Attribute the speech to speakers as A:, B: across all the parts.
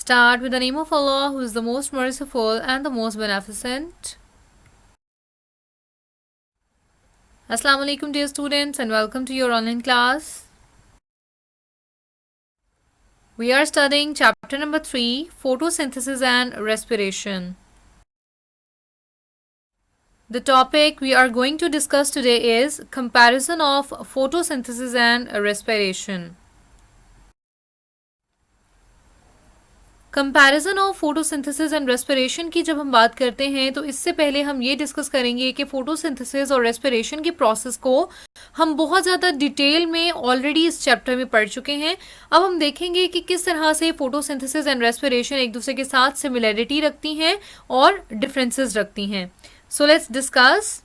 A: start with the name of Allah, who is the most merciful and the most beneficent. Assalamu alaikum dear students, and welcome to your online class. We are studying chapter number 3, photosynthesis and respiration. The topic we are going to discuss today is comparison of photosynthesis and respiration. Comparison of photosynthesis and respiration की जब हम बात करते हैं तो इससे पहले हम ये डिस्कस करेंगे कि फोटोसिंथेसिस और रेस्पिरेशन की प्रोसेस को हम बहुत ज़्यादा डिटेल में ऑलरेडी इस चैप्टर में पढ़ चुके हैं. अब हम देखेंगे कि किस तरह से फोटोसिंथेसिस एंड रेस्पिरेशन एक दूसरे के साथ सिमिलैरिटी रखती हैं और डिफरेंसेस रखती हैं. So let's discuss.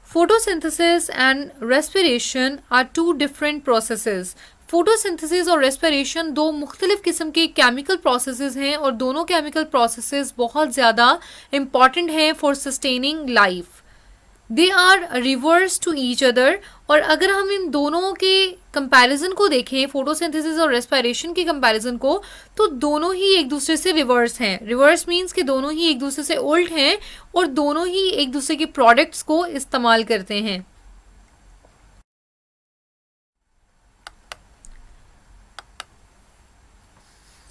A: Photosynthesis and respiration are two different processes. Photosynthesis और रेस्पिरेशन दो मुख्तलिफ किस्म के केमिकल प्रोसेसेस हैं और दोनों केमिकल प्रोसेसेस बहुत ज़्यादा इम्पॉर्टेंट हैं for sustaining life. They are reverse to each other. और अगर हम इन दोनों के कंपैरिजन को देखें, फोटोसिंथेसिस और रेस्पिरेशन के कंपैरिजन को, तो दोनों ही एक दूसरे से रिवर्स हैं. रिवर्स मीन्स कि दोनों ही एक दूसरे से उल्ट हैं और दोनों ही एक दूसरे के प्रोडक्ट्स को इस्तेमाल करते हैं.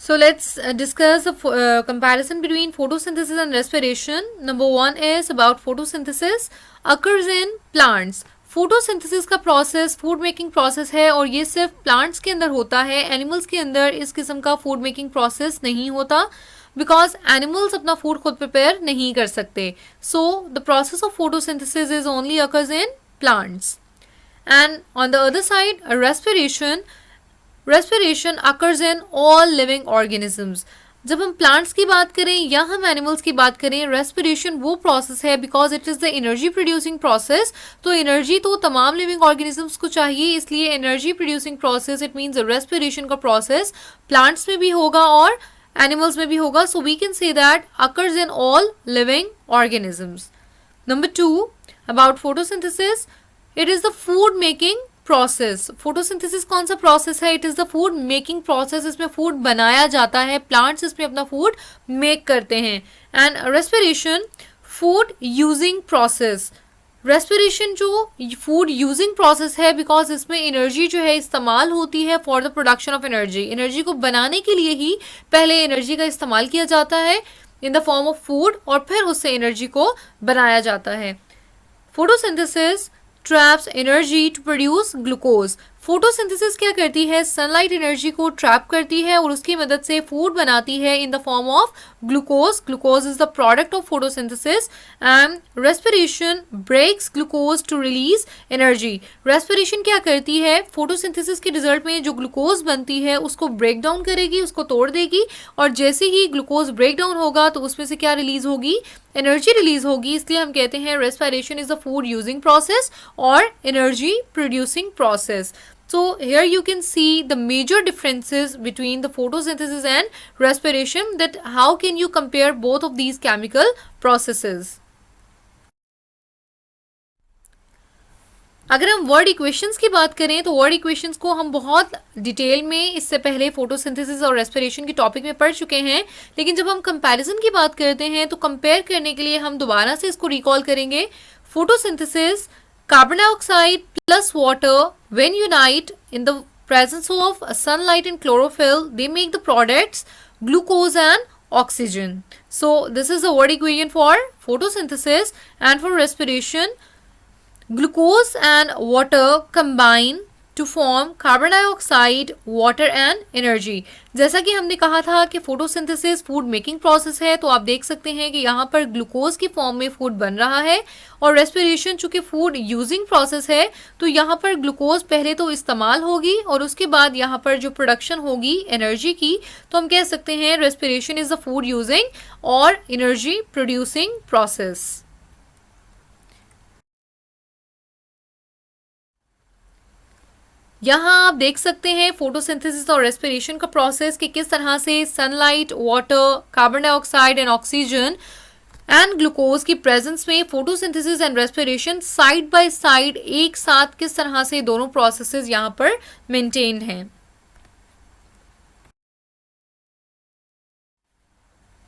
A: So let's discuss the comparison between photosynthesis and respiration. Number 1 is about photosynthesis occurs in plants. Photosynthesis का प्रोसेस फूड मेकिंग प्रोसेस है और ये सिर्फ प्लांट्स के अंदर होता है. एनिमल्स के अंदर इस किस्म का फूड मेकिंग प्रोसेस नहीं होता बिकॉज एनिमल्स अपना फूड खुद प्रिपेयर नहीं कर सकते. So the process of photosynthesis is only occurs in plants. And on the other side respiration occurs in all living organisms. जब हम प्लांट्स की बात करें या हम एनिमल्स की बात करें, रेस्पिरेशन वो प्रोसेस है because it is the energy producing process. तो एनर्जी तो तमाम लिविंग ऑर्गेनिजम्स को चाहिए, इसलिए energy producing process it means respiration का प्रोसेस प्लांट्स में भी होगा और एनिमल्स में भी होगा. So we can say that occurs in all living organisms. Number 2 about photosynthesis, it is the food making process. Photosynthesis कौन सा प्रोसेस है? It is the food making process. इसमें फूड बनाया जाता है, प्लांट्स इसमें अपना फूड मेक करते हैं. And respiration food using process. Respiration जो फूड यूजिंग प्रोसेस है बिकॉज इसमें एनर्जी जो है इस्तेमाल होती है for the production of energy. Energy को बनाने के लिए ही पहले एनर्जी का इस्तेमाल किया जाता है in the form of food और फिर उससे एनर्जी को बनाया जाता है. Photosynthesis traps energy to produce glucose. Photosynthesis क्या करती है? सनलाइट एनर्जी को ट्रैप करती है और उसकी मदद से फूड बनाती है in the form of glucose. Glucose is the product of photosynthesis. And respiration breaks glucose to release energy. Respiration क्या करती है? फोटोसिंथेसिस के रिजल्ट में जो ग्लूकोज बनती है उसको ब्रेक डाउन करेगी, उसको तोड़ देगी और जैसे ही ग्लूकोज ब्रेक डाउन होगा तो उसमें से क्या रिलीज होगी? एनर्जी रिलीज होगी. इसलिए हम कहते हैं respiration is the food using process और energy producing process. So here you can see the major differences between the photosynthesis and respiration, that how can you compare both of these chemical processes. अगर हम word equations की बात करें तो word equations को हम बहुत डिटेल में इससे पहले फोटोसिंथेसिस और रेस्पिरेशन के टॉपिक में पढ़ चुके हैं, लेकिन जब हम कंपैरिजन की बात करते हैं तो कंपेयर करने के लिए हम दोबारा से इसको रिकॉल करेंगे. Photosynthesis carbon dioxide plus water when unite in the presence of sunlight and chlorophyll, they make the products glucose and oxygen. So this is the word equation for photosynthesis. And for respiration, glucose and water combine to form carbon dioxide, water and energy. जैसा कि हमने कहा था कि photosynthesis food making process है, तो आप देख सकते हैं कि यहाँ पर ग्लूकोज की फॉर्म में फूड बन रहा है. और रेस्पिरेशन चूँकि फूड यूजिंग प्रोसेस है तो यहाँ पर ग्लूकोज पहले तो इस्तेमाल होगी और उसके बाद यहाँ पर जो प्रोडक्शन होगी एनर्जी की, तो हम कह सकते हैं respiration is the food using और एनर्जी प्रोड्यूसिंग प्रोसेस. यहाँ आप देख सकते हैं फोटोसिंथेसिस और रेस्पिरेशन का प्रोसेस कि किस तरह से sunlight, water, carbon dioxide and oxygen and glucose की प्रेजेंस में photosynthesis and respiration side by side एक साथ किस तरह से दोनों प्रोसेसेस यहाँ पर मेंटेन्ड हैं.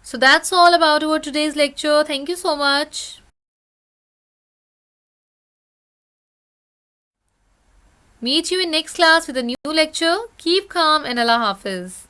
A: So that's all about our today's lecture. Thank you so much. Meet you in next class with a new lecture. Keep calm and Allah Hafiz.